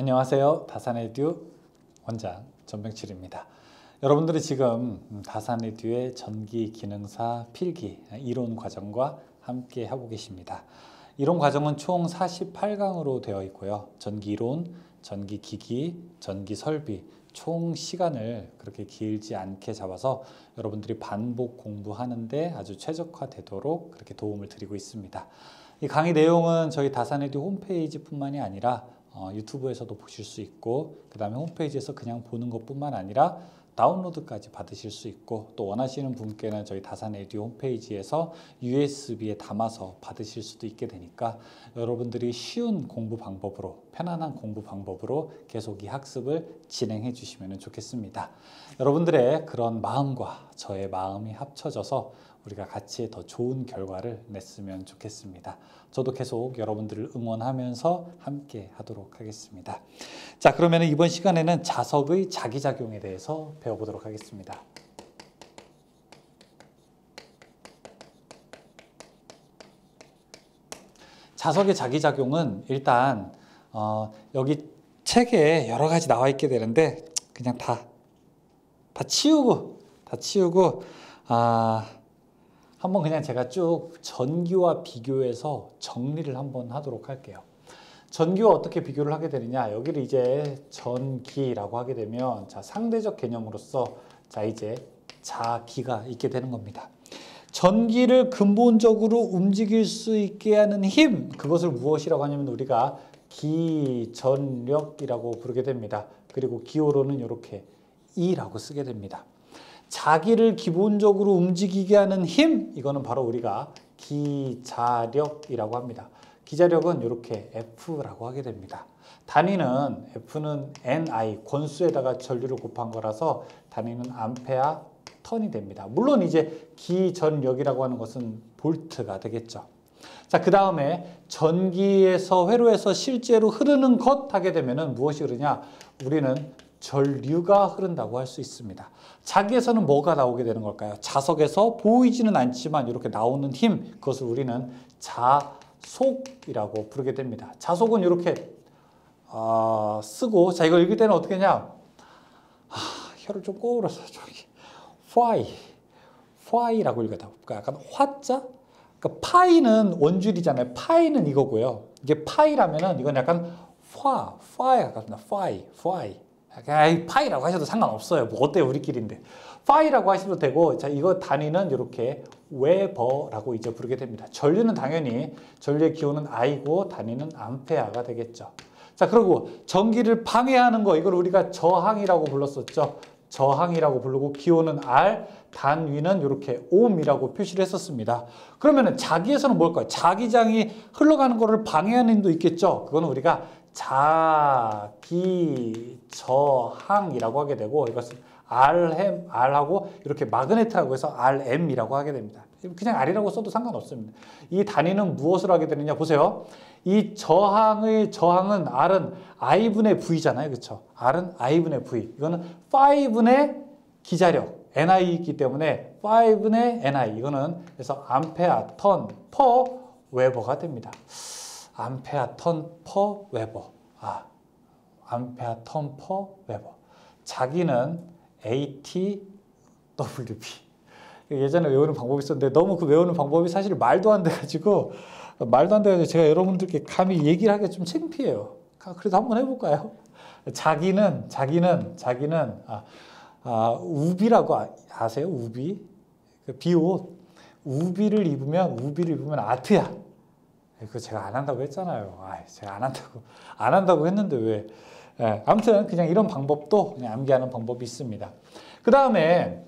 안녕하세요. 다산에듀 원장 전병칠입니다. 여러분들이 지금 다산에듀의 전기기능사 필기 이론 과정과 함께 하고 계십니다. 이론 과정은 총 48강으로 되어 있고요. 전기이론, 전기기기, 전기설비 총 시간을 그렇게 길지 않게 잡아서 여러분들이 반복 공부하는데 아주 최적화되도록 그렇게 도움을 드리고 있습니다. 이 강의 내용은 저희 다산에듀 홈페이지뿐만이 아니라 유튜브에서도 보실 수 있고, 그 다음에 홈페이지에서 그냥 보는 것뿐만 아니라 다운로드까지 받으실 수 있고, 또 원하시는 분께는 저희 다산에듀 홈페이지에서 USB에 담아서 받으실 수도 있게 되니까 여러분들이 쉬운 공부 방법으로, 편안한 공부 방법으로 계속 이 학습을 진행해 주시면 좋겠습니다. 여러분들의 그런 마음과 저의 마음이 합쳐져서 우리가 같이 더 좋은 결과를 냈으면 좋겠습니다. 저도 계속 여러분들을 응원하면서 함께 하도록 하겠습니다. 자, 그러면 이번 시간에는 자석의 자기작용에 대해서 배워보도록 하겠습니다. 자석의 자기작용은 일단 여기 책에 여러 가지 나와 있게 되는데 그냥 다 치우고 한번 그냥 제가 쭉 전기와 비교해서 정리를 한번 하도록 할게요. 전기와 어떻게 비교를 하게 되느냐, 여기를 이제 전기라고 하게 되면 자, 상대적 개념으로서 자, 이제 자기가 있게 되는 겁니다. 전기를 근본적으로 움직일 수 있게 하는 힘, 그것을 무엇이라고 하냐면 우리가 기전력이라고 부르게 됩니다. 그리고 기호로는 이렇게 E라고 쓰게 됩니다. 자기를 기본적으로 움직이게 하는 힘, 이거는 바로 우리가 기자력이라고 합니다. 기자력은 이렇게 F라고 하게 됩니다. 단위는 F는 NI, 권수에다가 전류를 곱한 거라서 단위는 암페어 턴이 됩니다. 물론 이제 기전력이라고 하는 것은 볼트가 되겠죠. 자, 그 다음에 전기에서 회로에서 실제로 흐르는 것 하게 되면은 무엇이 흐르냐? 우리는 전류가 흐른다고 할 수 있습니다. 자기에서는 뭐가 나오게 되는 걸까요? 자석에서 보이지는 않지만 이렇게 나오는 힘, 그것을 우리는 자속이라고 부르게 됩니다. 자속은 이렇게 쓰고, 자, 이걸 읽을 때는 어떻게 하냐? 혀를 좀 꼬으러서 저기 파이라고 읽어요. 그러니까 약간 화자? 그러니까 파이는 원줄이잖아요. 파이는 이거고요. 이게 파이라면은 이건 약간 파에 가깝습니다. 파이. 파이라고 하셔도 상관없어요. 뭐 어때요, 우리끼리인데. 파이라고 하셔도 되고, 자, 이거 단위는 이렇게 웨버라고 이제 부르게 됩니다. 전류는 당연히 전류의 기호는 I고 단위는 암페어가 되겠죠. 자, 그리고 전기를 방해하는 거, 이걸 우리가 저항이라고 불렀었죠. 저항이라고 부르고 기호는 R, 단위는 이렇게 옴이라고 표시를 했었습니다. 그러면은 자기에서는 뭘까요? 자기장이 흘러가는 거를 방해하는 힘도 있겠죠. 그거는 우리가 자기저항이라고 하게 되고, 이것은 R하고 이렇게 마그네트라고 해서 RM이라고 하게 됩니다. 그냥 R이라고 써도 상관없습니다. 이 단위는 무엇을 하게 되느냐 보세요. 이 저항은 R은 I분의 V잖아요. 그렇죠? R은 I분의 V. 이거는 5분의 기자력 NI이기 때문에 5분의 NI. 이거는 그래서 암페어 턴 퍼 웨버가 됩니다. 암페어 턴 퍼 웨버. 암페어 턴 퍼 웨버. 자기는 ATWB. 예전에 외우는 방법이 있었는데 너무 그 외우는 방법이 사실 말도 안 돼가지고 제가 여러분들께 감히 얘기를 하기가 좀 창피해요. 그래도 한번 해볼까요? 자기는 우비라고 아세요? 우비? 비옷. 우비를 입으면 아트야. 그거 제가 안 한다고 했잖아요. 제가 안 한다고 했는데 왜? 아무튼 그냥 이런 방법도 그냥 암기하는 방법이 있습니다. 그 다음에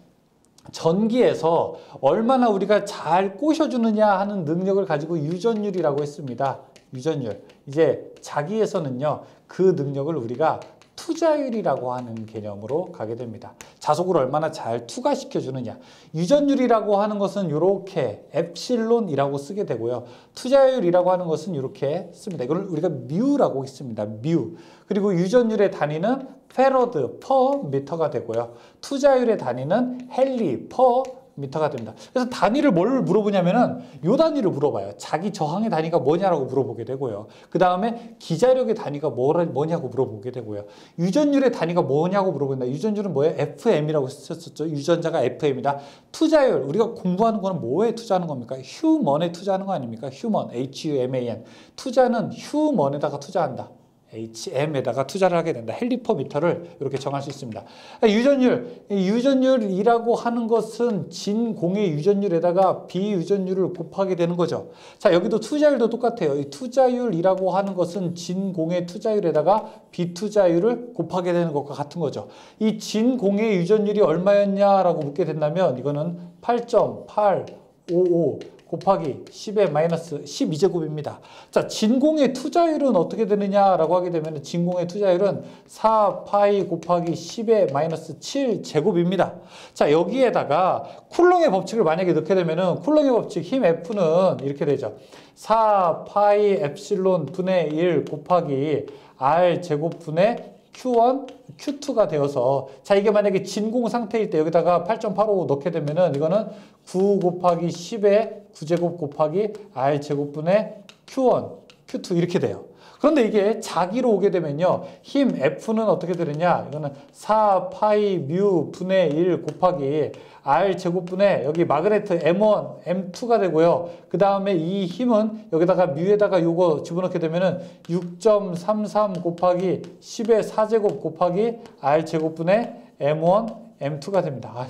전기에서 얼마나 우리가 잘 꼬셔주느냐 하는 능력을 가지고 유전율이라고 했습니다. 유전율. 이제 자기에서는요, 그 능력을 우리가 투자율이라고 하는 개념으로 가게 됩니다. 자속을 얼마나 잘 투과시켜 주느냐. 유전율이라고 하는 것은 이렇게 엡실론이라고 쓰게 되고요. 투자율이라고 하는 것은 이렇게 씁니다. 이걸 우리가 뮤라고 했습니다. 뮤. 그리고 유전율의 단위는 페러드 퍼 미터가 되고요. 투자율의 단위는 헨리 퍼 미터가 됩니다. 그래서 단위를 뭘 물어보냐면은 요 단위를 물어봐요. 자기 저항의 단위가 뭐냐라고 물어보게 되고요. 그 다음에 기자력의 단위가 뭐냐고 물어보게 되고요. 유전율의 단위가 뭐냐고 물어본다. 유전율은 뭐예요? FM이라고 썼었죠. 유전자가 FM이다. 투자율, 우리가 공부하는 거는 뭐에 투자하는 겁니까? 휴먼에 투자하는 거 아닙니까? 휴먼, HUMAN. 투자는 휴먼에다가 투자한다. HM에다가 투자를 하게 된다. 헬리퍼미터를 이렇게 정할 수 있습니다. 유전율이라고 하는 것은 진공의 유전율에다가 비유전율을 곱하게 되는 거죠. 자, 여기도 투자율도 똑같아요. 이 투자율이라고 하는 것은 진공의 투자율에다가 비투자율을 곱하게 되는 것과 같은 거죠. 이 진공의 유전율이 얼마였냐라고 묻게 된다면 이거는 8.855 곱하기 10의 마이너스 12제곱입니다. 자, 진공의 투자율은 어떻게 되느냐라고 하게 되면 진공의 투자율은 4파이 곱하기 10의 마이너스 7제곱입니다. 자, 여기에다가 쿨롱의 법칙을 만약에 넣게 되면은 쿨롱의 법칙 힘 F는 이렇게 되죠. 4파이 엡실론 분의 1 곱하기 R 제곱 분의 Q1, Q2가 되어서 자 이게 만약에 진공 상태일 때 여기다가 8.85 넣게 되면은 이거는 9 곱하기 10의 9제곱 곱하기 R 제곱분의 Q1, Q2 이렇게 돼요. 그런데 이게 자기로 오게 되면요. 힘 F는 어떻게 되느냐? 이거는 4파이 뮤 분의 1 곱하기 R 제곱분의 여기 마그네트 M1, M2가 되고요. 그 다음에 이 힘은 여기다가 뮤에다가 요거 집어넣게 되면은 6.33 곱하기 10의 4제곱 곱하기 R 제곱분의 M1, M2가 됩니다. 아휴,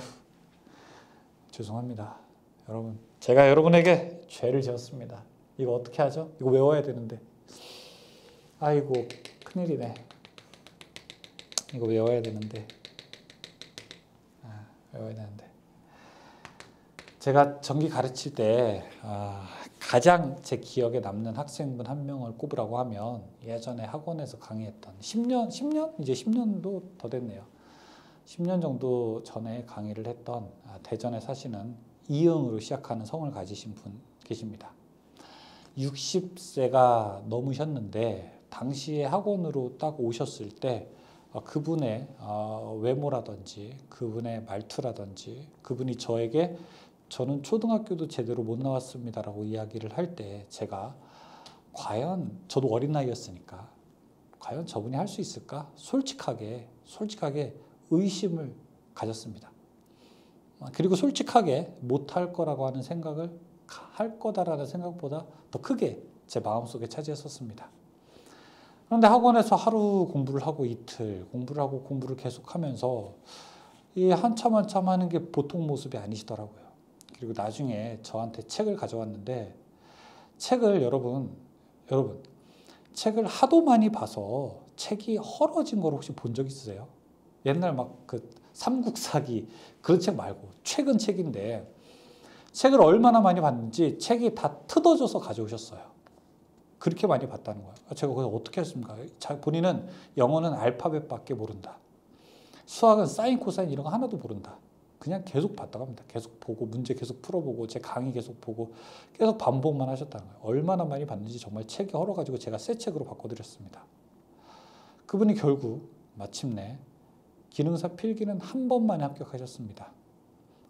죄송합니다. 여러분, 제가 여러분에게 죄를 지었습니다. 이거 어떻게 하죠? 이거 외워야 되는데. 아이고, 큰일이네. 이거 외워야 되는데. 외워야 되는데. 제가 전기 가르칠 때 가장 제 기억에 남는 학생분 한 명을 꼽으라고 하면 예전에 학원에서 강의했던 10년? 이제 10년도 더 됐네요. 10년 정도 전에 강의를 했던 대전에 사시는 이응으로 시작하는 성을 가지신 분 계십니다. 60세가 넘으셨는데 당시에 학원으로 딱 오셨을 때 그분의 외모라든지 그분의 말투라든지 그분이 저에게 저는 초등학교도 제대로 못 나왔습니다라고 이야기를 할 때 제가 과연 저도 어린 나이였으니까 과연 저분이 할 수 있을까? 솔직하게 의심을 가졌습니다. 그리고 솔직하게 못할 거라고 하는 생각을 할 거다라는 생각보다 더 크게 제 마음속에 차지했었습니다. 그런데 학원에서 하루 공부를 하고 이틀 공부를 하고 공부를 계속하면서 이 한참 하는 게 보통 모습이 아니시더라고요. 그리고 나중에 저한테 책을 가져왔는데 책을 여러분 책을 하도 많이 봐서 책이 헐어진 걸 혹시 본 적 있으세요? 옛날 막 그 삼국사기 그런 책 말고 최근 책인데 책을 얼마나 많이 봤는지 책이 다 뜯어져서 가져오셨어요. 그렇게 많이 봤다는 거예요. 제가 그걸 어떻게 했습니까? 본인은 영어는 알파벳밖에 모른다. 수학은 사인, 코사인 이런 거 하나도 모른다. 그냥 계속 봤다고 합니다. 계속 보고 문제 계속 풀어보고 제 강의 계속 보고 계속 반복만 하셨다는 거예요. 얼마나 많이 봤는지 정말 책이 헐어가지고 제가 새 책으로 바꿔드렸습니다. 그분이 결국 마침내 기능사 필기는 한 번만에 합격하셨습니다.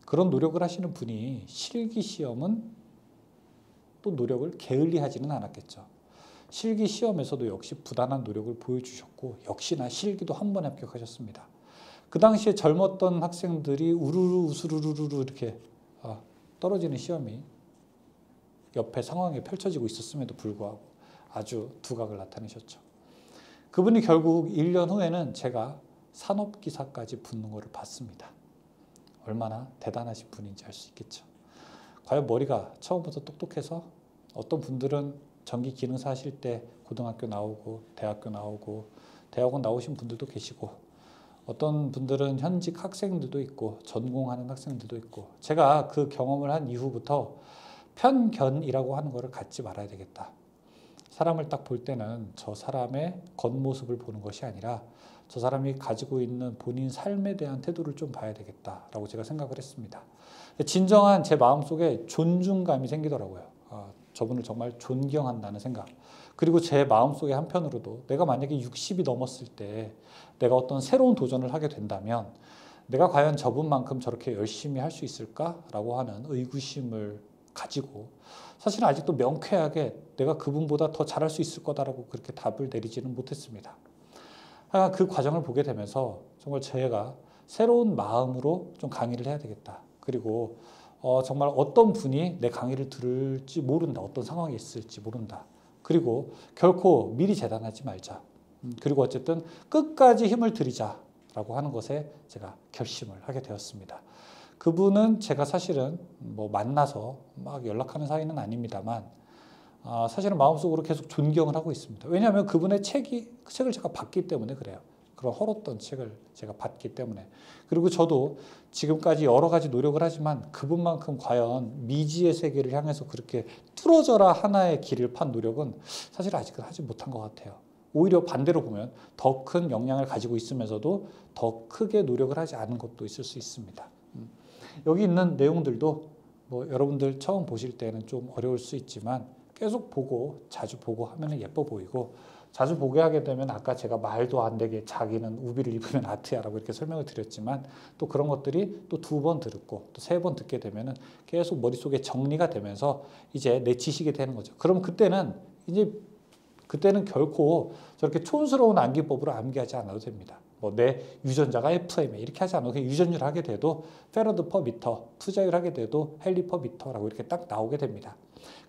그런 노력을 하시는 분이 실기 시험은 또 노력을 게을리하지는 않았겠죠. 실기 시험에서도 역시 부단한 노력을 보여주셨고 역시나 실기도 한 번에 합격하셨습니다. 그 당시에 젊었던 학생들이 우르르 우스르르르 이렇게 떨어지는 시험이 옆에 상황에 펼쳐지고 있었음에도 불구하고 아주 두각을 나타내셨죠. 그분이 결국 1년 후에는 제가 산업기사까지 붙는 것을 봤습니다. 얼마나 대단하신 분인지 알 수 있겠죠. 과연 머리가 처음부터 똑똑해서 어떤 분들은 전기 기능사 하실 때 고등학교 나오고 대학교 나오고 대학원 나오신 분들도 계시고 어떤 분들은 현직 학생들도 있고 전공하는 학생들도 있고 제가 그 경험을 한 이후부터 편견이라고 하는 것을 갖지 말아야 되겠다. 사람을 딱 볼 때는 저 사람의 겉모습을 보는 것이 아니라 저 사람이 가지고 있는 본인 삶에 대한 태도를 좀 봐야 되겠다라고 제가 생각을 했습니다. 진정한 제 마음속에 존중감이 생기더라고요. 저분을 정말 존경한다는 생각. 그리고 제 마음속에 한편으로도 내가 만약에 60이 넘었을 때 내가 어떤 새로운 도전을 하게 된다면 내가 과연 저분만큼 저렇게 열심히 할 수 있을까라고 하는 의구심을 가지고 사실 아직도 명쾌하게 내가 그분보다 더 잘할 수 있을 거다라고 그렇게 답을 내리지는 못했습니다. 그 과정을 보게 되면서 정말 제가 새로운 마음으로 좀 강의를 해야 되겠다. 그리고 정말 어떤 분이 내 강의를 들을지 모른다. 어떤 상황이 있을지 모른다. 그리고 결코 미리 재단하지 말자. 그리고 어쨌든 끝까지 힘을 들이자라고 하는 것에 제가 결심을 하게 되었습니다. 그분은 제가 사실은 뭐 만나서 막 연락하는 사이는 아닙니다만 사실은 마음속으로 계속 존경을 하고 있습니다. 왜냐하면 그분의 책을 제가 봤기 때문에 그래요. 그런 헐었던 책을 제가 봤기 때문에. 그리고 저도 지금까지 여러 가지 노력을 하지만 그분만큼 과연 미지의 세계를 향해서 그렇게 뚫어져라 하나의 길을 판 노력은 사실 아직은 하지 못한 것 같아요. 오히려 반대로 보면 더 큰 역량을 가지고 있으면서도 더 크게 노력을 하지 않은 것도 있을 수 있습니다. 여기 있는 내용들도 뭐 여러분들 처음 보실 때는 좀 어려울 수 있지만 계속 보고 자주 보고 하면 예뻐 보이고 자주 보게 하게 되면 아까 제가 말도 안 되게 자기는 우비를 입으면 아트야라고 이렇게 설명을 드렸지만 또 그런 것들이 또 2번 듣고 또 3번 듣게 되면은 계속 머릿속에 정리가 되면서 이제 내 지식이 되는 거죠. 그럼 그때는 결코 저렇게 촌스러운 암기법으로 암기하지 않아도 됩니다. 뭐 내 유전자가 FM에 이렇게 하지 않아도 그냥 유전율 하게 돼도 페러드 퍼 미터, 투자율 하게 돼도 헨리 퍼 미터라고 이렇게 딱 나오게 됩니다.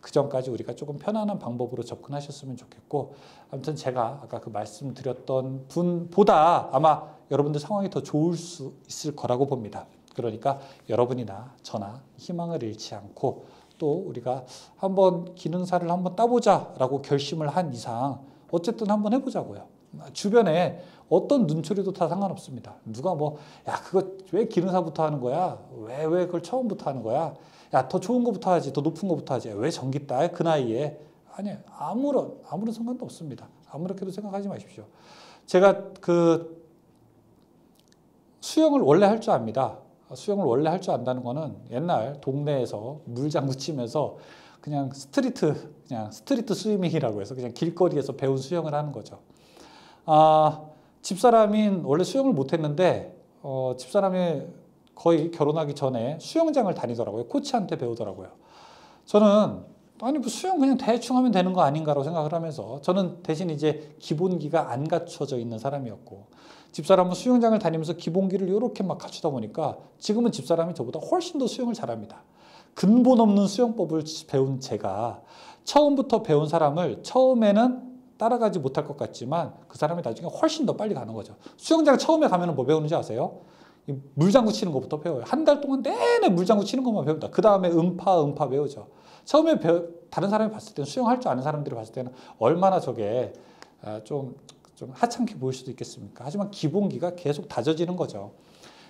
그 전까지 우리가 조금 편안한 방법으로 접근하셨으면 좋겠고 아무튼 제가 아까 그 말씀드렸던 분보다 아마 여러분들 상황이 더 좋을 수 있을 거라고 봅니다. 그러니까 여러분이나 저나 희망을 잃지 않고 또 우리가 한번 기능사를 한번 따보자라고 결심을 한 이상 어쨌든 한번 해보자고요. 주변에 어떤 눈초리도 다 상관없습니다. 누가 뭐 야 그거 왜 기능사부터 하는 거야? 왜 그걸 처음부터 하는 거야? 야 더 좋은 거부터 하지, 더 높은 거부터 하지. 왜 전기 따? 그 나이에 아니에요. 아무런 상관도 없습니다. 아무렇게도 생각하지 마십시오. 제가 그 수영을 원래 할 줄 압니다. 수영을 원래 할 줄 안다는 거는 옛날 동네에서 물장구 치면서 그냥 스트리트 스위밍이라고 해서 그냥 길거리에서 배운 수영을 하는 거죠. 집사람이 원래 수영을 못했는데 집사람이 거의 결혼하기 전에 수영장을 다니더라고요. 코치한테 배우더라고요. 저는 아니 뭐 수영 그냥 대충 하면 되는 거 아닌가라고 생각을 하면서 저는 대신 이제 기본기가 안 갖춰져 있는 사람이었고 집사람은 수영장을 다니면서 기본기를 이렇게 막 갖추다 보니까 지금은 집사람이 저보다 훨씬 더 수영을 잘합니다. 근본 없는 수영법을 배운 제가 처음부터 배운 사람을 처음에는 따라가지 못할 것 같지만 그 사람이 나중에 훨씬 더 빨리 가는 거죠. 수영장 처음에 가면 뭐 배우는지 아세요? 물장구 치는 것부터 배워요. 한 달 동안 내내 물장구 치는 것만 배운다. 그 다음에 음파 배우죠. 처음에 다른 사람이 봤을 때는 수영할 줄 아는 사람들이 봤을 때는 얼마나 저게 좀 하찮게 보일 수도 있겠습니까? 하지만 기본기가 계속 다져지는 거죠.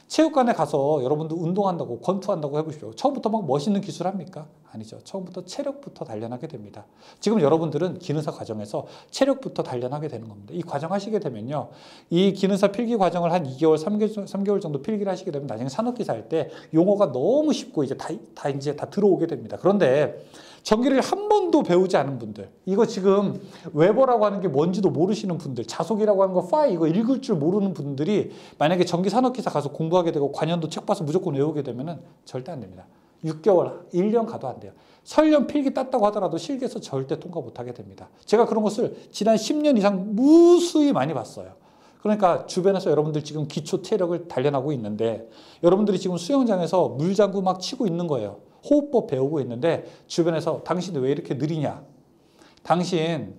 체육관에 가서 여러분들 운동한다고 권투한다고 해보십시오. 처음부터 막 멋있는 기술 합니까? 아니죠. 처음부터 체력부터 단련하게 됩니다. 지금 여러분들은 기능사 과정에서 체력부터 단련하게 되는 겁니다. 이 과정 하시게 되면요. 이 기능사 필기 과정을 한 2개월, 3개월 정도 필기를 하시게 되면 나중에 산업기사 할 때 용어가 너무 쉽고 이제 다 들어오게 됩니다. 그런데 전기를 한 번도 배우지 않은 분들, 이거 지금 웨버라고 하는 게 뭔지도 모르시는 분들, 자속이라고 하는 거 파이 이거 읽을 줄 모르는 분들이 만약에 전기 산업기사 가서 공부하게 되고 관연도 책 봐서 무조건 외우게 되면은 절대 안 됩니다. 6개월, 1년 가도 안 돼요. 설령 필기 땄다고 하더라도 실기에서 절대 통과 못하게 됩니다. 제가 그런 것을 지난 10년 이상 무수히 많이 봤어요. 그러니까 주변에서 여러분들 지금 기초 체력을 단련하고 있는데 여러분들이 지금 수영장에서 물장구 막 치고 있는 거예요. 호흡법 배우고 있는데 주변에서 당신이 왜 이렇게 느리냐? 당신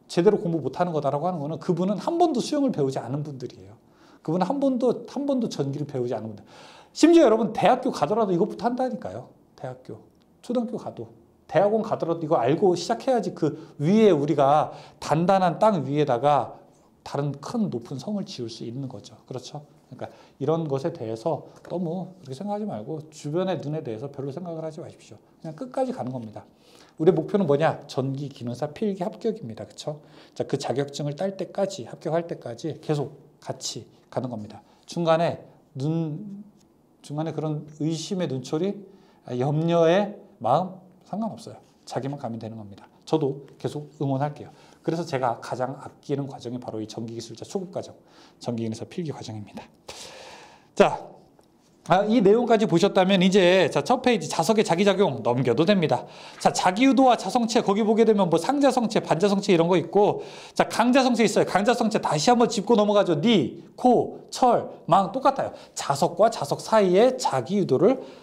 제대로 공부 못하는 거다라고 하는 거는 그분은 한 번도 수영을 배우지 않은 분들이에요. 그분은 한 번도 전기를 배우지 않은 분들. 심지어 여러분 대학교 가더라도 이것부터 한다니까요. 대학교, 초등학교 가도. 대학원 가더라도 이거 알고 시작해야지 그 위에 우리가 단단한 땅 위에다가 다른 큰 높은 성을 지을 수 있는 거죠. 그렇죠? 그러니까 이런 것에 대해서 너무 그렇게 생각하지 말고 주변의 눈에 대해서 별로 생각을 하지 마십시오. 그냥 끝까지 가는 겁니다. 우리의 목표는 뭐냐? 전기 기능사 필기 합격입니다. 그렇죠? 자, 그 자격증을 딸 때까지 합격할 때까지 계속 같이 가는 겁니다. 중간에 그런 의심의 눈초리, 염려의 마음 상관없어요. 자기만 가면 되는 겁니다. 저도 계속 응원할게요. 그래서 제가 가장 아끼는 과정이 바로 이 전기기술자 초급 과정, 전기기능사 필기 과정입니다. 자, 이 내용까지 보셨다면 이제 자, 첫 페이지 자석의 자기작용 넘겨도 됩니다. 자, 자기유도와 자성체 거기 보게 되면 뭐 상자성체, 반자성체 이런 거 있고 자, 강자성체 있어요. 강자성체 다시 한번 짚고 넘어가죠. 니, 코, 철, 망 똑같아요. 자석과 자석 사이에 자기유도를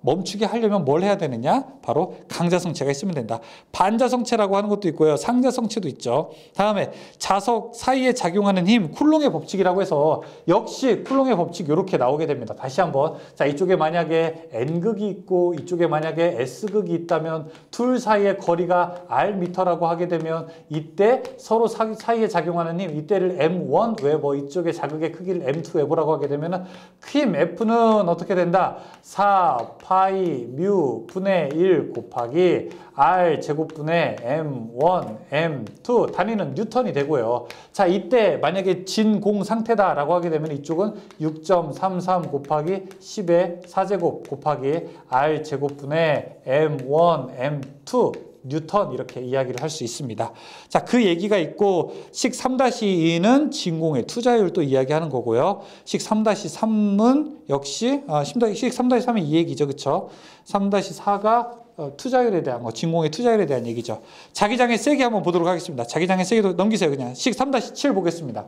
멈추게 하려면 뭘 해야 되느냐? 바로 강자성체가 있으면 된다. 반자성체라고 하는 것도 있고요. 상자성체도 있죠. 다음에 자석 사이에 작용하는 힘, 쿨롱의 법칙이라고 해서 역시 쿨롱의 법칙 이렇게 나오게 됩니다. 다시 한번 자, 이쪽에 만약에 N극이 있고 이쪽에 만약에 S극이 있다면 둘 사이의 거리가 R미터라고 하게 되면 이때 서로 사이에 작용하는 힘, 이때를 M1 웨버, 이쪽의 자극의 크기를 M2 웨버라고 하게 되면 힘 F는 어떻게 된다? 4 파이 뮤 분의 1 곱하기 R 제곱분의 M1, M2 단위는 뉴턴이 되고요. 자, 이때 만약에 진공 상태다라고 하게 되면 이쪽은 6.33 곱하기 10의 4제곱 곱하기 R 제곱분의 M1, M2 뉴턴 이렇게 이야기를 할 수 있습니다. 자, 그 얘기가 있고 식 3-2는 진공의 투자율 또 이야기하는 거고요. 식 3-3은 역시 식 3-3은 이 얘기죠. 그렇죠? 3-4가 투자율에 대한 거, 진공의 투자율에 대한 얘기죠. 자기장의 세기 한번 보도록 하겠습니다. 자기장의 세기도 넘기세요. 그냥 식 3-7 보겠습니다.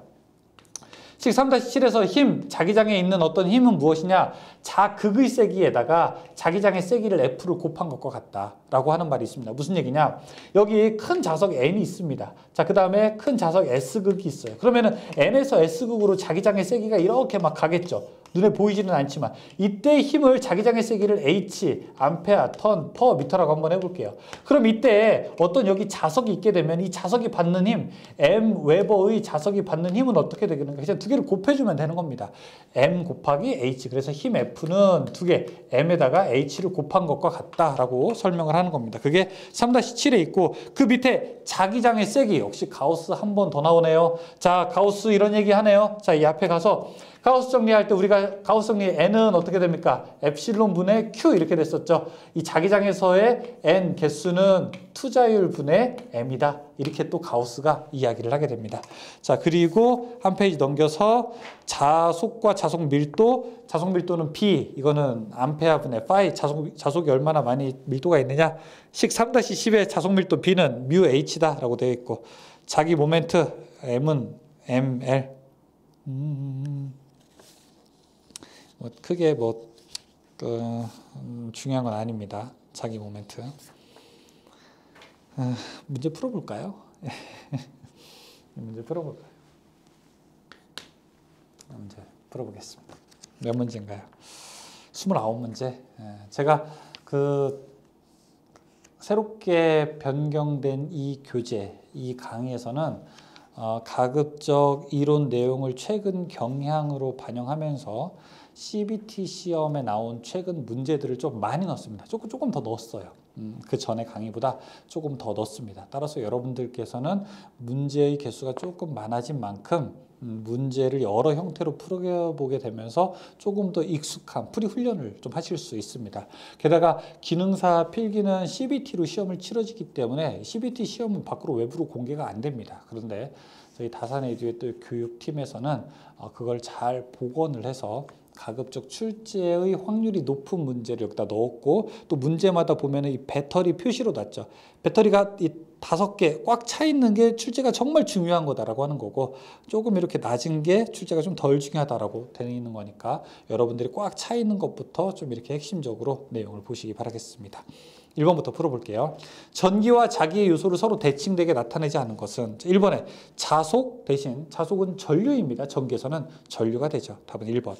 식 3-7에서 힘, 자기장에 있는 어떤 힘은 무엇이냐? 자극의 세기에다가 자기장의 세기를 F를 곱한 것과 같다라고 하는 말이 있습니다. 무슨 얘기냐? 여기 큰 자석 N이 있습니다. 자, 그 다음에 큰 자석 S극이 있어요. 그러면은 N에서 S극으로 자기장의 세기가 이렇게 막 가겠죠. 눈에 보이지는 않지만 이때 힘을 자기장의 세기를 H, 암페아, 턴, 퍼, 미터라고 한번 해볼게요. 그럼 이때 어떤 여기 자석이 있게 되면 이 자석이 받는 힘, M 웨버의 자석이 받는 힘은 어떻게 되겠는가? 그냥 두 개를 곱해주면 되는 겁니다. M 곱하기 H. 그래서 힘 F는 두 개, M에다가 H를 곱한 것과 같다라고 설명을 하는 겁니다. 그게 3-7에 있고 그 밑에 자기장의 세기 역시 가우스 한 번 더 나오네요. 자, 가우스 이런 얘기 하네요. 자, 이 앞에 가서 가우스 정리할 때 우리가 가우스 정리 N은 어떻게 됩니까? 엡실론 분의 Q 이렇게 됐었죠. 이 자기장에서의 N 개수는 투자율 분의 M이다. 이렇게 또 가우스가 이야기를 하게 됩니다. 자, 그리고 한 페이지 넘겨서 자속과 자속 밀도, 자속 밀도는 B, 이거는 암페아 분의 파이, 자속이 얼마나 많이 밀도가 있느냐? 식 3-10의 자속 밀도 B는 뮤 H다 라고 되어 있고 자기 모멘트 M은 ML. 뭐 크게 중요한 건 아닙니다. 자기 모멘트. 문제 풀어볼까요? 문제 풀어볼까요? 문제 풀어보겠습니다. 몇 문제인가요? 29문제. 제가 새롭게 변경된 이 교재, 이 강의에서는 가급적 이론 내용을 최근 경향으로 반영하면서 CBT 시험에 나온 최근 문제들을 좀 많이 넣었습니다. 조금 더 넣었어요. 그 전에 강의보다 조금 더 넣었습니다. 따라서 여러분들께서는 문제의 개수가 조금 많아진 만큼 문제를 여러 형태로 풀어보게 되면서 조금 더 익숙한 풀이 훈련을 좀 하실 수 있습니다. 게다가 기능사 필기는 CBT로 시험을 치러지기 때문에 CBT 시험은 밖으로 외부로 공개가 안 됩니다. 그런데 저희 다산에듀의 또 교육팀에서는 그걸 잘 복원을 해서 가급적 출제의 확률이 높은 문제를 여기다 넣었고 또 문제마다 보면은 이 배터리 표시로 놨죠. 배터리가 이 5개 꽉 차 있는 게 출제가 정말 중요한 거다라고 하는 거고 조금 이렇게 낮은 게 출제가 좀 덜 중요하다라고 되어 있는 거니까 여러분들이 꽉 차 있는 것부터 좀 이렇게 핵심적으로 내용을 보시기 바라겠습니다. 1번부터 풀어볼게요. 전기와 자기의 요소를 서로 대칭되게 나타내지 않는 것은 1번에 자속 대신 자속은 전류입니다. 전기에서는 전류가 되죠. 답은 1번.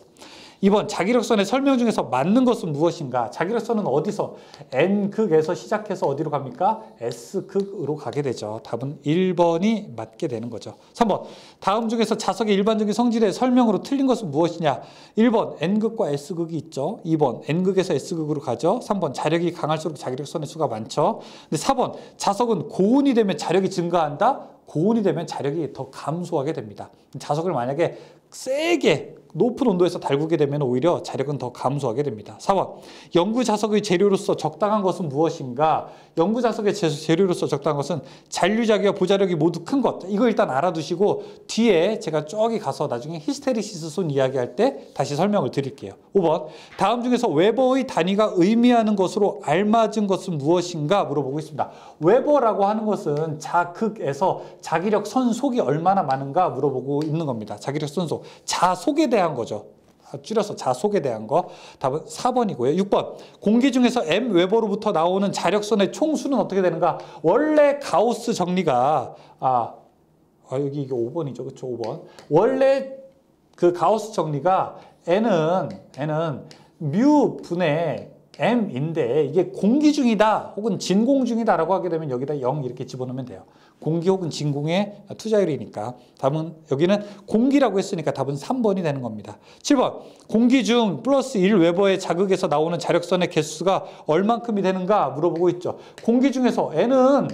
2번 자기력선의 설명 중에서 맞는 것은 무엇인가? 자기력선은 어디서? N극에서 시작해서 어디로 갑니까? S극으로 가게 되죠. 답은 1번이 맞게 되는 거죠. 3번 다음 중에서 자석의 일반적인 성질의 설명으로 틀린 것은 무엇이냐? 1번 N극과 S극이 있죠. 2번 N극에서 S극으로 가죠. 3번 자력이 강할수록 자기력선의 수가 많죠. 근데 4번 자석은 고온이 되면 자력이 증가한다? 고온이 되면 자력이 더 감소하게 됩니다. 자석을 만약에 세게 높은 온도에서 달구게 되면 오히려 자력은 더 감소하게 됩니다. 4번 연구자석의 재료로서 적당한 것은 무엇인가? 연구자석의 재료로서 적당한 것은 잔류자기와 보자력이 모두 큰 것. 이거 일단 알아두시고 뒤에 제가 저기 가서 나중에 히스테리시스 손 이야기할 때 다시 설명을 드릴게요. 5번 다음 중에서 웨버의 단위가 의미하는 것으로 알맞은 것은 무엇인가 물어보고 있습니다. 웨버라고 하는 것은 자극에서 자기력 선속이 얼마나 많은가 물어보고 있는 겁니다. 자기력 선속, 자속에 대한 거죠. 줄여서 자속에 대한 거. 답은 4번이고요. 6번 공기 중에서 m 웨버로부터 나오는 자력선의 총수는 어떻게 되는가? 원래 가우스 정리가 여기 이게 5번이죠. 그렇죠? 5번. 원래 그 가우스 정리가 n은 뮤 분의 m인데 이게 공기 중이다 혹은 진공 중이다라고 하게 되면 여기다 0 이렇게 집어넣으면 돼요. 공기 혹은 진공의 투자율이니까 답은 여기는 공기라고 했으니까 답은 3번이 되는 겁니다. 7번 공기 중 플러스 1웨버의 자극에서 나오는 자력선의 개수가 얼만큼이 되는가 물어보고 있죠. 공기 중에서 n은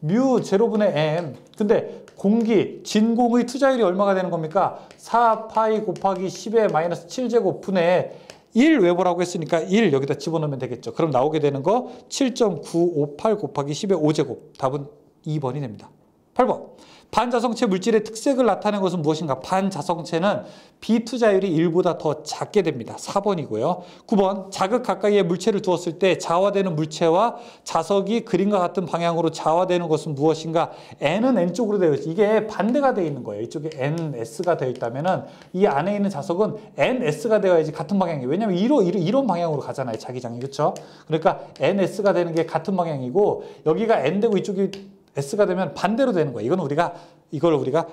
뮤 제로분의 m 근데 공기, 진공의 투자율이 얼마가 되는 겁니까? 4파이 곱하기 10의 마이너스 7제곱 분의 1웨버라고 했으니까 1 여기다 집어넣으면 되겠죠. 그럼 나오게 되는 거 7.958 곱하기 10의 5제곱. 답은 2번이 됩니다. 8번 반자성체 물질의 특색을 나타내는 것은 무엇인가? 반자성체는 비투자율이 1보다 더 작게 됩니다. 4번이고요. 9번 자극 가까이에 물체를 두었을 때 자화되는 물체와 자석이 그림과 같은 방향으로 자화되는 것은 무엇인가? N은 N쪽으로 되어 있죠. 이게 반대가 되어 있는 거예요. 이쪽에 NS가 되어 있다면 이 안에 있는 자석은 NS가 되어야지 같은 방향이에요. 왜냐하면 이런 방향으로 가잖아요. 자기장이. 그렇죠? 그러니까 NS가 되는 게 같은 방향이고 여기가 N 되고 이쪽이 S가 되면 반대로 되는 거예요. 이걸 우리가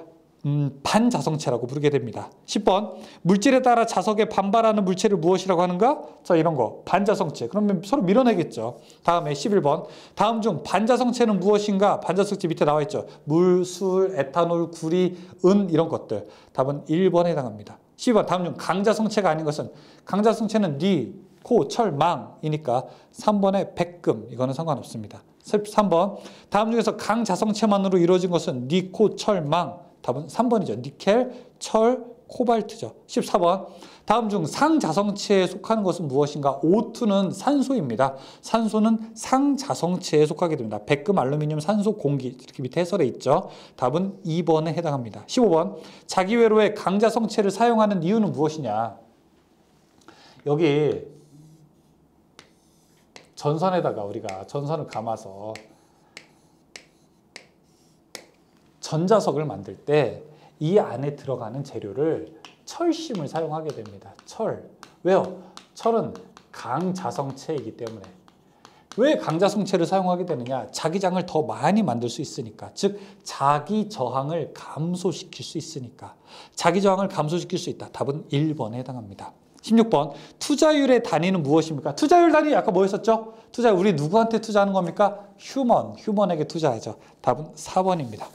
반자성체라고 부르게 됩니다. 10번 물질에 따라 자석에 반발하는 물체를 무엇이라고 하는가? 이런 거 반자성체. 그러면 서로 밀어내겠죠. 다음에 11번 다음 중 반자성체는 무엇인가? 반자성체 밑에 나와 있죠. 물, 술, 에탄올, 구리, 은 이런 것들. 답은 1번에 해당합니다. 12번 다음 중 강자성체가 아닌 것은 강자성체는 니, 코, 철, 망이니까 3번에 백금 이거는 상관없습니다. 13번 다음 중에서 강자성체만으로 이루어진 것은 니, 코, 철, 망. 답은 3번이죠. 니켈, 철, 코발트죠. 14번 다음 중 상자성체에 속하는 것은 무엇인가? O2는 산소입니다. 산소는 상자성체에 속하게 됩니다. 백금, 알루미늄, 산소, 공기 이렇게 밑에 해설에 있죠. 답은 2번에 해당합니다. 15번 자기외로의 강자성체를 사용하는 이유는 무엇이냐? 여기 전선에다가 우리가 전선을 감아서 전자석을 만들 때 이 안에 들어가는 재료를 철심을 사용하게 됩니다. 철. 왜요? 철은 강자성체이기 때문에. 왜 강자성체를 사용하게 되느냐? 자기장을 더 많이 만들 수 있으니까. 즉 자기 저항을 감소시킬 수 있으니까. 자기 저항을 감소시킬 수 있다. 답은 1번에 해당합니다. 16번 투자율의 단위는 무엇입니까? 투자율 단위 아까 뭐 했었죠? 투자율 우리 누구한테 투자하는 겁니까? 휴먼에게 투자하죠. 답은 4번입니다.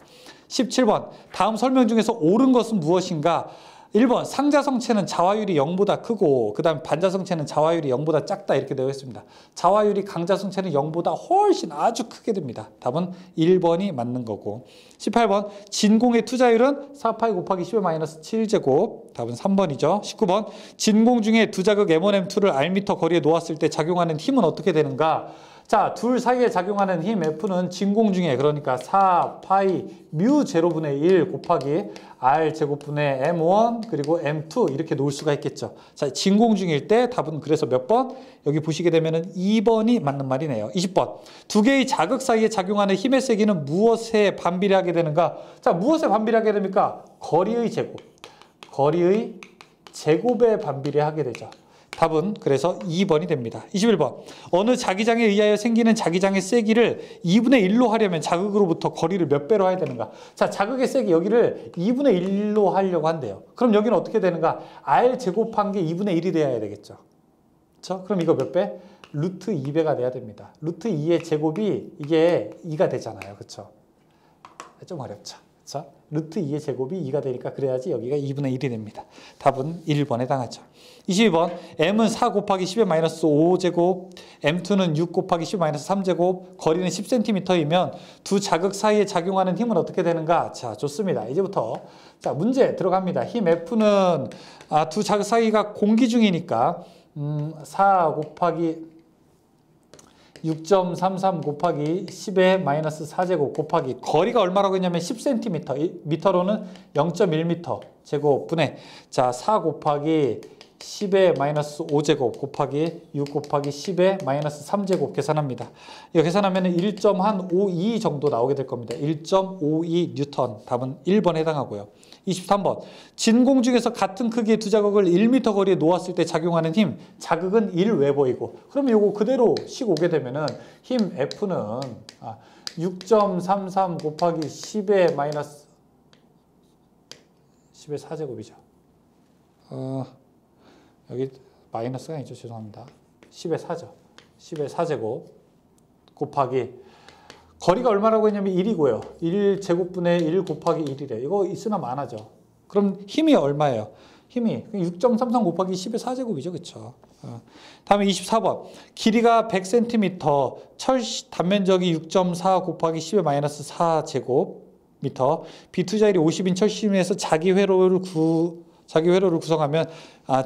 17번 다음 설명 중에서 옳은 것은 무엇인가? 1번 상자성체는 자화율이 0보다 크고 그 다음에 반자성체는 자화율이 0보다 작다 이렇게 되어 있습니다. 자화율이 강자성체는 0보다 훨씬 아주 크게 됩니다. 답은 1번이 맞는 거고 18번 진공의 투자율은 4파이 곱하기 10의 마이너스 7제곱 답은 3번이죠. 19번 진공 중에 두 자극 M1, M2를 R미터 거리에 놓았을 때 작용하는 힘은 어떻게 되는가? 자, 둘 사이에 작용하는 힘 F는 진공 중에 그러니까 4파이 뮤 제로분의 1 곱하기 R 제곱분의 M1 그리고 M2 이렇게 놓을 수가 있겠죠. 자, 진공 중일 때 답은 그래서 몇 번? 여기 보시게 되면은 2번이 맞는 말이네요. 20번. 두 개의 자극 사이에 작용하는 힘의 세기는 무엇에 반비례하게 되는가? 자, 무엇에 반비례하게 됩니까? 거리의 제곱. 거리의 제곱에 반비례하게 되죠. 답은 그래서 2번이 됩니다. 21번. 어느 자기장에 의하여 생기는 자기장의 세기를 2분의 1로 하려면 자극으로부터 거리를 몇 배로 해야 되는가? 자, 자극의 세기 여기를 2분의 1로 하려고 한대요. 그럼 여기는 어떻게 되는가? R 제곱한 게 2분의 1이 돼야 되겠죠. 그렇죠? 그럼 이거 몇 배? 루트 2배가 돼야 됩니다. 루트 2의 제곱이 이게 2가 되잖아요. 그렇죠? 좀 어렵죠. 그쵸? 루트 2의 제곱이 2가 되니까 그래야지 여기가 2분의 1이 됩니다. 답은 1번에 해당하죠. 22번 m은 4 곱하기 10의 마이너스 5제곱, m2는 6 곱하기 10의 마이너스 3제곱, 거리는 10cm이면 두 자극 사이에 작용하는 힘은 어떻게 되는가? 자, 좋습니다. 이제부터 자, 문제 들어갑니다. 힘 F는 두 자극 사이가 공기 중이니까 4 곱하기 6.33 곱하기 10의 마이너스 4제곱 곱하기 거리가 얼마라고 했냐면 10cm, 미터로는 0.1m 제곱분의 자, 4 곱하기 10의 마이너스 5제곱 곱하기 6 곱하기 10의 마이너스 3제곱 계산합니다. 이거 계산하면 1.52 정도 나오게 될 겁니다. 1.52 뉴턴. 답은 1번에 해당하고요. 23번. 진공 중에서 같은 크기의 두 자극을 1m 거리에 놓았을 때 작용하는 힘. 자극은 1웨버이고. 그러면 이거 그대로 식 오게 되면은 힘 F는 6.33 곱하기 10의 마이너스 10의 4제곱이죠. 여기 마이너스가 아니죠. 죄송합니다. 10의 4죠. 10의 4제곱 곱하기 거리가 얼마라고 했냐면 1이고요. 1제곱분의 1 곱하기 1이래. 이거 있으나 마나죠. 그럼 힘이 얼마예요? 힘이 6.33 곱하기 10의 4제곱이죠. 그렇죠? 다음에 24번. 길이가 100cm, 철 단면적이 6.4 곱하기 10의 마이너스 4제곱미터, 비투자율이 50인 철심에서 자기 회로를 구성하면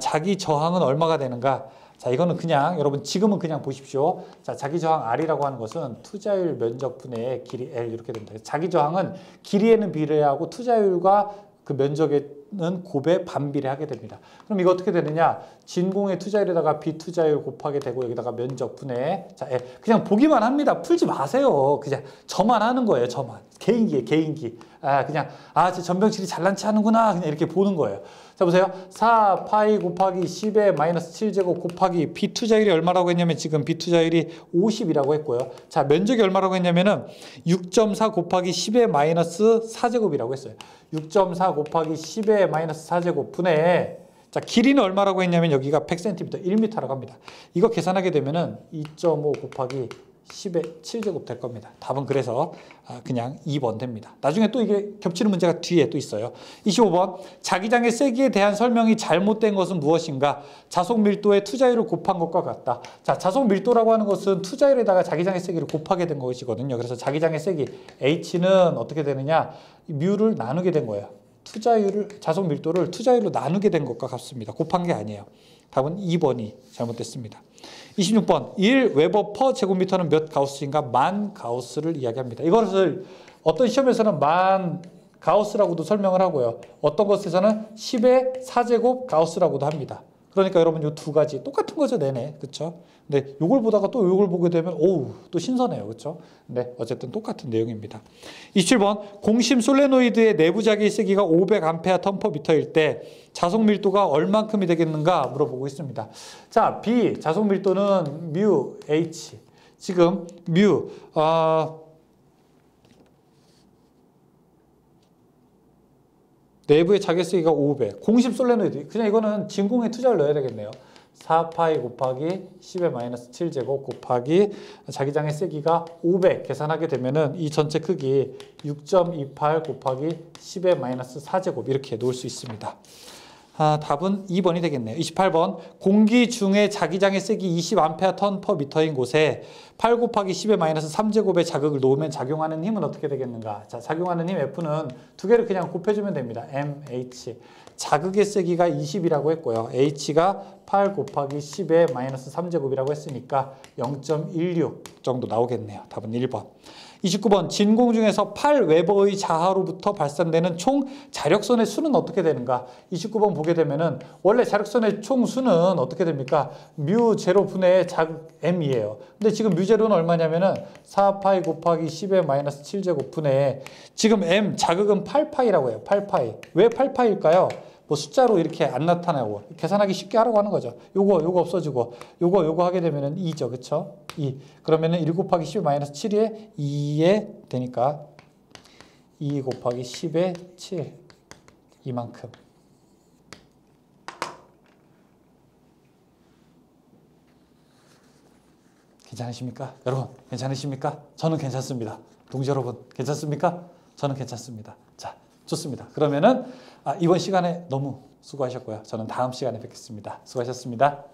자기 저항은 얼마가 되는가? 자, 이거는 그냥 여러분 지금은 그냥 보십시오. 자, 자기 저항 R이라고 하는 것은 투자율 면적분의 길이 L 이렇게 됩니다. 자기 저항은 길이에는 비례하고 투자율과 그 면적에는 곱에 반비례하게 됩니다. 그럼 이거 어떻게 되느냐? 진공의 투자율에다가 비투자율 곱하게 되고 여기다가 면적분의 자, L. 그냥 보기만 합니다. 풀지 마세요. 그냥 저만 하는 거예요. 저만. 개인기에 개인기. 그냥 저 전병실이 잘난 체 하는구나. 그냥 이렇게 보는 거예요. 자, 보세요. 4 파이 곱하기 10의 마이너스 7제곱 곱하기 비투자율이 얼마라고 했냐면 지금 비투자율이 50이라고 했고요. 자, 면적이 얼마라고 했냐면은 6.4 곱하기 10의 마이너스 4제곱이라고 했어요. 6.4 곱하기 10의 마이너스 4제곱 분의 자, 길이는 얼마라고 했냐면 여기가 100cm, 1m라고 합니다. 이거 계산하게 되면은 2.5 곱하기 10의 7제곱 될 겁니다. 답은 그래서 그냥 2번 됩니다. 나중에 또 이게 겹치는 문제가 뒤에 또 있어요. 25번. 자기장의 세기에 대한 설명이 잘못된 것은 무엇인가? 자속 밀도의 투자율을 곱한 것과 같다. 자, 자속 밀도라고 하는 것은 투자율에다가 자기장의 세기를 곱하게 된 것이거든요. 그래서 자기장의 세기 H는 어떻게 되느냐? 뮤를 나누게 된 거예요. 자속 밀도를 투자율로 나누게 된 것과 같습니다. 곱한 게 아니에요. 답은 2번이 잘못됐습니다. 26번 1웨버 퍼 제곱미터는 몇 가우스인가? 만 가우스를 이야기합니다. 이것을 어떤 시험에서는 만 가우스라고도 설명을 하고요. 어떤 것에서는 10의 4제곱 가우스라고도 합니다. 그러니까 여러분 이 두 가지 똑같은 거죠. 내내. 그렇죠? 근데 요걸 보다가 또 요걸 보게 되면 또 신선해요. 그렇죠? 네, 어쨌든 똑같은 내용입니다. 27번 공심 솔레노이드의 내부 자기 세기가 500A 턴/미터일 때 자속 밀도가 얼만큼이 되겠는가 물어보고 있습니다. 자, B 자속 밀도는 뮤 H. 지금 뮤 내부의 자기 세기가 500. 공심 솔레노이드. 그냥 이거는 진공에 투자를 넣어야 되겠네요. 4파이 곱하기 10의 마이너스 7제곱 곱하기 자기장의 세기가 500 계산하게 되면은 이 전체 크기 6.28 곱하기 10의 마이너스 4제곱 이렇게 놓을 수 있습니다. 답은 2번이 되겠네요. 28번 공기 중에 자기장의 세기 20A 턴/미터인 곳에 8 곱하기 10의 마이너스 3제곱의 자극을 놓으면 작용하는 힘은 어떻게 되겠는가? 자, 작용하는 힘 F는 두 개를 그냥 곱해주면 됩니다. MH. 자극의 세기가 20이라고 했고요. H가 8 곱하기 10의 마이너스 3제곱이라고 했으니까 0.16 정도 나오겠네요. 답은 1번. 29번 진공 중에서 8웨버의 자하로부터 발산되는 총 자력선의 수는 어떻게 되는가? 29번 보게 되면은 원래 자력선의 총 수는 어떻게 됩니까? 뮤 제로 분의 자극 m이에요. 근데 지금 뮤 제로는 얼마냐면은 4파이 곱하기 10의 마이너스 7제곱 분의 지금 m 자극은 8파이라고 해요. 8파이. 왜 8파이일까요? 뭐 숫자로 이렇게 안 나타나고 계산하기 쉽게 하라고 하는 거죠. 요거 없어지고 요거 하게 되면은 2죠. 그쵸? 2. 그러면은 1 곱하기 10의 마이너스 7에 2에 되니까 2 곱하기 10의 7 이만큼. 괜찮으십니까? 여러분 괜찮으십니까? 저는 괜찮습니다. 동지 여러분 괜찮습니까? 저는 저는 괜찮습니다. 자, 좋습니다. 그러면은 이번 시간에 너무 수고하셨고요. 저는 다음 시간에 뵙겠습니다. 수고하셨습니다.